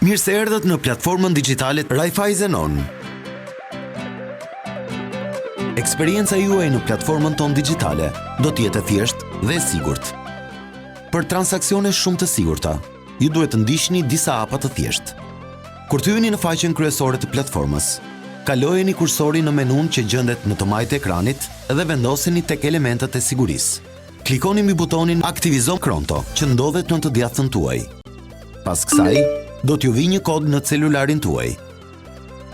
Mirë se erdhët në platformën digjitale Raiffeisen On. Eksperienca juaj në platformën tonë digjitale do të jetë e thjeshtë dhe e sigurt. Për transaksione shumë të sigurta, ju duhet të ndiqni disa hapa të thjeshtë. Kur të hyni në faqen kryesore të platformës, kalojeni kursorin në menun që gjendet në të majtë e ekranit dhe vendoseni tek elementet e sigurisë. Klikoni mbi butonin Aktivizo Kronto që ndodhet në të djathtën tuaj. Pas kësaj, do t'ju vi një kod në celularin tuaj.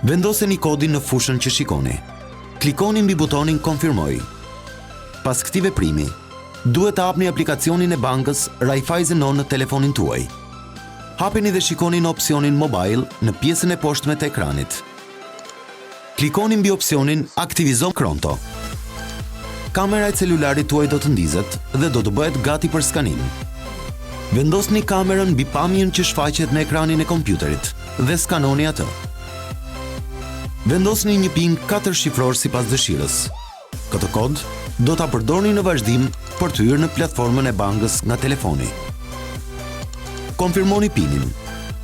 Vendoseni kodin në fushën që shikoni. Klikoni mbi butonin Konfirmoj. Pas këtij veprimi, duhet të hapni aplikacionin e bankës Raiffeisen On në telefonin tuaj. Hapeni dhe shikoni në opsionin Mobile në pjesën e poshtme të ekranit. Klikoni mbi opsionin Aktivizo Kronto. Kamera e celularit tuaj do të ndizet dhe do të bëhet gati për skanim. Vendosni kamerën mbi pamjen që shfaqet në ekranin e kompjuterit dhe skanoni atë. Vendosni një PIN 4 shifror sipas dëshirës. Këtë kod do ta përdorni në vazhdim për të hyrë në platformën e bankës nga telefoni. Konfirmoni PIN-in.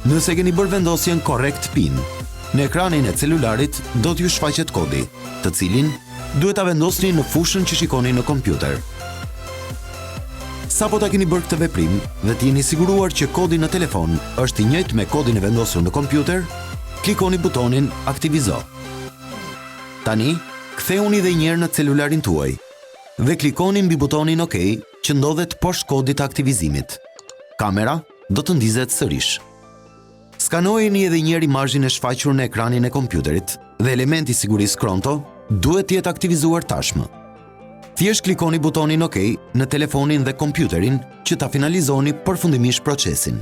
Nëse keni bërë vendosjen korrekt PIN, në ekranin e celularit do t'ju shfaqet kodi, të cilin duhet ta vendosni në fushën që shikoni në kompjuter. Sa po ta keni bërë këtë veprim dhe t'jeni siguruar që kodi në telefon është i njëjtë me kodin e vendosur në kompjuter, klikoni butonin Aktivizo. Tani, ktheuni dhe njëherë në celularin tuaj dhe klikoni mbi butonin OK që ndodhet poshtë kodit të aktivizimit. Kamera do të ndizet sërish. Skanojeni edhe njëherë imazhin e shfaqur në ekranin e kompjuterit dhe elementi i sigurisë Kronto duhet të jetë aktivizuar tashmë. Thjesht klikoni butonin OK në telefonin dhe kompjuterin që ta finalizoni përfundimisht procesin.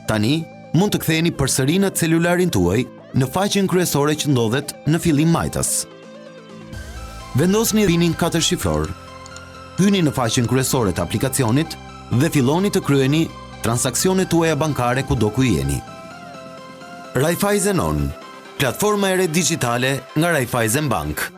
Tani, mund të ktheheni përsëri në celularin tuaj në faqen kryesore që ndodhet në fillim majtas. Vendosni PIN-in 4 shifror, hyni në faqen kryesore të aplikacionit dhe filloni të kryeni transaksionet tuaja bankare kudo ku jeni. Raiffeisen On, platforma e re digjitale nga Raiffeisen Bank.